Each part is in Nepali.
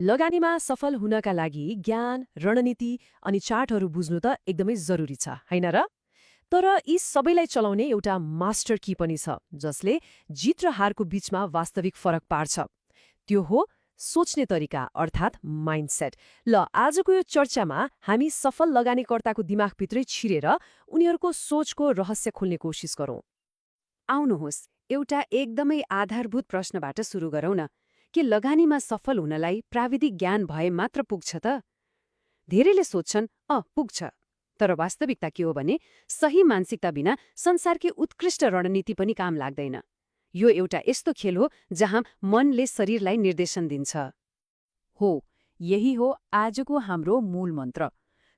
लगानीमा सफल हुनका लागि ज्ञान, रणनीति अनि चार्टहरू बुझ्नु त एकदमै जरुरी छ, होइन र? तर यी सबैलाई चलाउने एउटा मास्टर की पनि छ, जसले जित र हारको बीचमा वास्तविक फरक पार्छ। त्यो हो सोच्ने तरिका अर्थात् माइन्डसेट। ल आजको यो चर्चामा हामी सफल लगानीकर्ताको दिमागभित्रै छिरेर उनीहरूको सोचको रहस्य खोल्ने कोसिस गरौँ। आउनुहोस् एउटा एकदमै आधारभूत प्रश्नबाट सुरु गरौँ न। के लगानीमा सफल हुनलाई प्राविधिक ज्ञान भए मात्र पुग्छ त? धेरैले सोध्छन् पुग्छ। तर वास्तविकता के हो भने सही मानसिकता बिना संसारकी उत्कृष्ट रणनीति पनि काम लाग्दैन। यो एउटा यस्तो खेल हो जहाँ मनले शरीरलाई निर्देशन दिन्छ। हो, यही हो आजको हाम्रो मूल मन्त्र।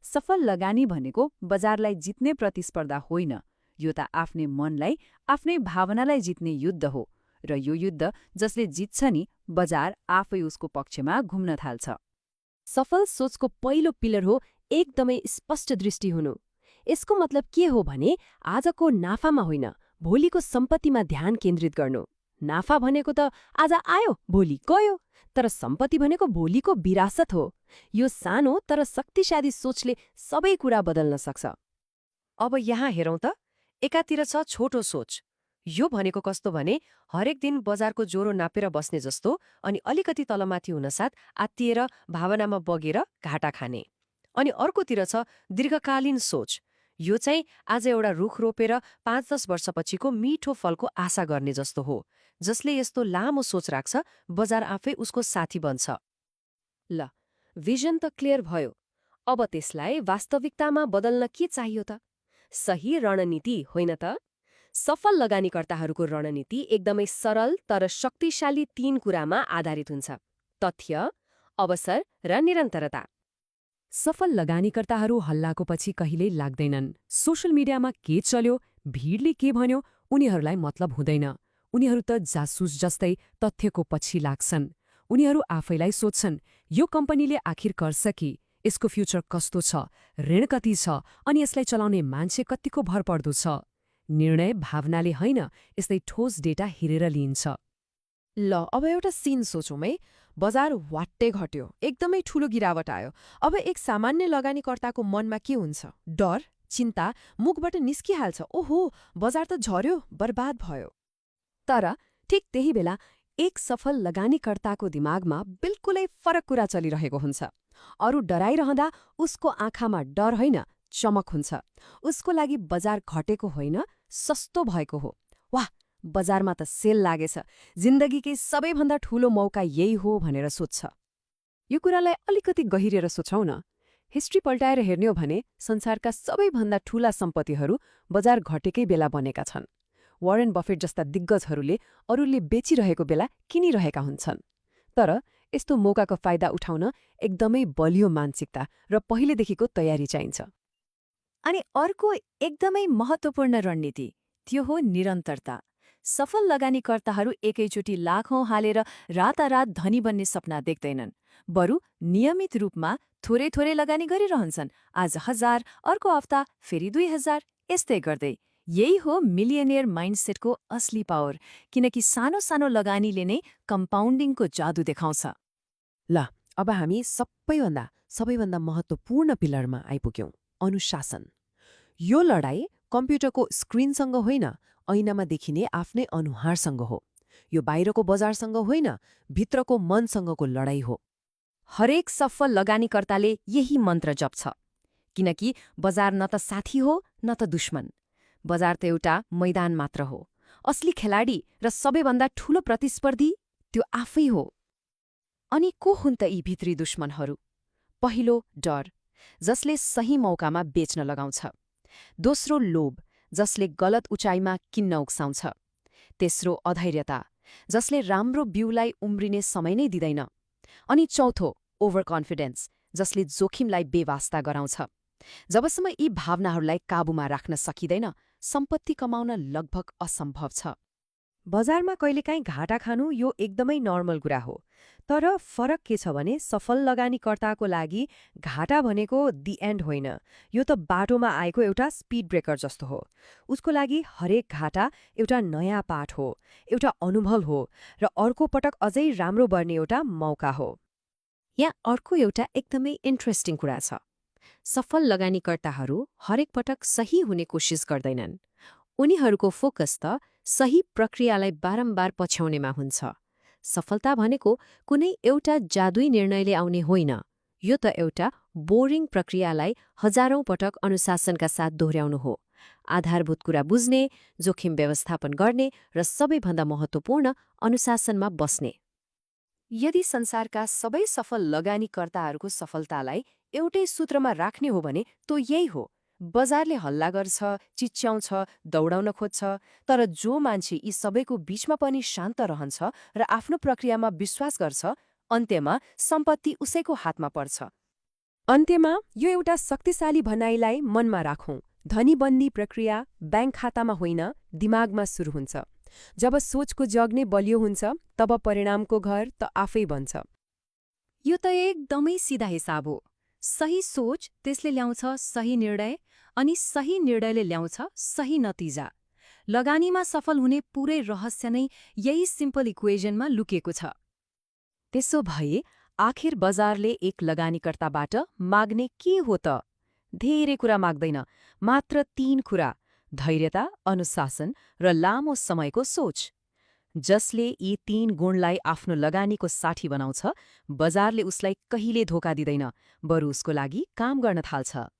सफल लगानी भनेको बजारलाई जित्ने प्रतिस्पर्धा होइन, यो त आफ्नै मनलाई, आफ्नै भावनालाई जित्ने युद्ध हो। र यो युद्ध जसले जित्छ नि, बजार आफै उसको पक्षमा घुम्न थाल्छ। सफल सोचको पहिलो पिलर हो एकदमै स्पष्ट दृष्टि हुनु। यसको मतलब के हो भने आजको नाफामा होइन, भोलिको सम्पत्तिमा ध्यान केन्द्रित गर्नु। नाफा भनेको त आज आयो भोलि गयो, तर सम्पत्ति भनेको भोलिको विरासत हो। यो सानो तर शक्तिशाली सोचले सबै कुरा बदल्न सक्छ। अब यहाँ हेरौँ त, एकातिर छ छोटो सोच। यो भनेको कस्तो भने हरेक दिन बजारको ज्वरो नापेर बस्ने जस्तो, अनि अलिकति तलमाथि हुनसाथ आत्तिएर भावनामा बगेर घाटा खाने। अनि अर्कोतिर छ दीर्घकालीन सोच। यो चाहिँ आज एउटा रुख रोपेर 5-10 वर्षपछिको मिठो फलको आशा गर्ने जस्तो हो। जसले यस्तो लामो सोच राख्छ, बजार आफै उसको साथी बन्छ। ल, भिजन त क्लियर भयो। अब त्यसलाई वास्तविकतामा बदल्न के चाहियो त? सही रणनीति, होइन त? सफल लगानीकर्ताहरूको रणनीति एकदमै सरल तर शक्तिशाली 3 कुरामा आधारित हुन्छ: तथ्य, अवसर र निरन्तरता। सफल लगानीकर्ताहरू हल्लाको पछि कहिल्यै लाग्दैनन्। सोशल मिडियामा के चल्यो, भिडले के भन्यो, उनीहरूलाई मतलब हुँदैन। उनीहरू त जासुस जस्तै तथ्यको पछि लाग्छन्। उनीहरू आफैलाई सोध्छन्, यो कम्पनीले आखिर गर्छ कि? यसको फ्युचर कस्तो छ? ऋण कति छ? अनि यसलाई चलाउने मान्छे कतिको भरपर्दो छ? निर्णय भावनाले होइन, यस्तै ठोस डेटा हेरेर लिइन्छ। ल अब एउटा सिन सोचौँ है। बजार वाट्टै घट्यो, एकदमै ठूलो गिरावट आयो। अब एक सामान्य लगानीकर्ताको मनमा के हुन्छ? डर, चिन्ता मुखबाट निस्किहाल्छ, ओहो बजार त झर्यो, बर्बाद भयो। तर ठिक त्यही बेला एक सफल लगानीकर्ताको दिमागमा बिल्कुलै फरक कुरा चलिरहेको हुन्छ। अरू डराइरहँदा उसको आँखामा डर होइन, चमक हुन्छ। उसको लागि बजार घटेको होइन, सस्तो भएको हो। वाह, बजारमा त सेल लागेछ, जिन्दगीकै सबैभन्दा ठूलो मौका यही हो भनेर सोध्छ। यो कुरालाई अलिकति गहिरेर सोचौँ न। हिस्ट्री पल्टाएर हेर्ने हो भने संसारका सबैभन्दा ठूला सम्पत्तिहरू बजार घटेकै बेला बनेका छन्। वारेन बफेट जस्ता दिग्गजहरूले अरूले बेचिरहेको बेला किनिरहेका हुन्छन्। तर यस्तो मौकाको फाइदा उठाउन एकदमै बलियो मानसिकता र पहिलेदेखिको तयारी चाहिन्छ। अनि अर्को एकदमै महत्त्वपूर्ण रणनीति, त्यो हो निरन्तरता। सफल लगानीकर्ताहरू एकैचोटि लाखौँ हालेर रातारात धनी बन्ने सपना देख्दैनन्। बरु नियमित रूपमा थोरै थोरै लगानी गरिरहन्छन्। आज 1000, अर्को हप्ता फेरि 2000, यस्तै गर्दै। यही हो मिलियनियर माइन्डसेटको असली पावर, किनकि सानो सानो लगानीले नै कम्पाउन्डिङको जादु देखाउँछ। ल अब हामी सबैभन्दा महत्त्वपूर्ण पिलरमा आइपुग्यौं, अनुशासन। यो लडाई कम्प्युटरको स्क्रिनसँग होइन, ऐनामा देखिने आफ्नै अनुहारसँग हो। यो बाहिरको बजारसँग होइन, भित्रको मनसँगको लडाई हो। हरेक सफल लगानीकर्ताले यही मन्त्र जप्छ, किनकि बजार न त साथी हो न त दुश्मन। बजार त एउटा मैदान मात्र हो। असली खेलाडी र सबैभन्दा ठूलो प्रतिस्पर्धी त्यो आफै हो। अनि को हुन् त यी भित्री दुश्मनहरू? पहिलो, डर, जसले सही मौकामा बेच्न लगाउँछ। दोस्रो, लोभ, जसले गलत उचाइमा किन्न उक्साउँछ। तेस्रो, अधैर्यता, जसले राम्रो बिउलाई उम्रिने समय नै दिँदैन। अनि चौथो, ओभर कन्फिडेन्स, जसले जोखिमलाई बेवास्ता गराउँछ। जबसम्म यी भावनाहरूलाई काबुमा राख्न सकिँदैन, सम्पत्ति कमाउन लगभग असम्भव छ। बजारमा कहिलेकाहीँ घाटा खानु यो एकदमै नर्मल कुरा हो। तर फरक के छ भने सफल लगानीकर्ताको लागि घाटा भनेको दि एन्ड होइन, यो त बाटोमा आएको एउटा स्पिड ब्रेकर जस्तो हो। उसको लागि हरेक घाटा एउटा नयाँ पाठ हो, एउटा अनुभव हो, र अर्को पटक अझै राम्रो बढ्ने एउटा मौका हो। यहाँ अर्को एउटा एकदमै इन्ट्रेस्टिङ कुरा छ। सफल लगानीकर्ताहरू हरेक पटक सही हुने कोसिस गर्दैनन्। उनीहरूको फोकस त सही प्रक्रियालाई बारम्बार पछ्याउनेमा हुन्छ। सफलता भनेको कुनै एउटा जादुई निर्णयले आउने होइन, यो त एउटा बोरिङ प्रक्रियालाई हजारौं पटक अनुशासनका साथ दोहोर्याउनु हो। आधारभूत कुरा बुझ्ने, जोखिम व्यवस्थापन गर्ने र सबैभन्दा महत्त्वपूर्ण अनुशासनमा बस्ने। यदि संसारका सबै सफल लगानीकर्ताहरूको सफलतालाई एउटै सूत्रमा राख्ने हो भने तो यही हो। बजारले हल्ला गर्छ, चिच्याउँछ, दौडाउन खोज्छ, तर जो मान्छे यी सबैको बीचमा पनि शान्त रहन्छ र आफ्नो प्रक्रियामा विश्वास गर्छ, अन्त्यमा सम्पत्ति उसैको हातमा पर्छ। अन्त्यमा यो एउटा शक्तिशाली भनाइलाई मनमा राखौं। धनी बन्दी प्रक्रिया ब्याङ्क खातामा होइन, दिमागमा सुरु हुन्छ। जब सोचको जग नै बलियो हुन्छ, तब परिणामको घर त आफै बन्छ। यो त एकदमै सिधा हिसाब हो। सही सोच त्यसले ल्याउँछ सही निर्णय, अनि सही निर्णयले ल्याउँछ सही नतिजा। लगानीमा सफल हुने पूरै रहस्य नै यही सिम्पल इक्वेजनमा लुकेको छ। त्यसो भए आखिर बजारले एक लगानीकर्ताबाट माग्ने के हो त? धेरै कुरा माग्दैन, मात्र 3 कुरा: धैर्यता, अनुशासन र लामो समयको सोच। जसले यी 3 गुणलाई आफ्नो लगानीको साठी बनाउँछ, बजारले उसलाई कहिले धोका दिँदैन, बरु उसको लागि काम गर्न थाल्छ।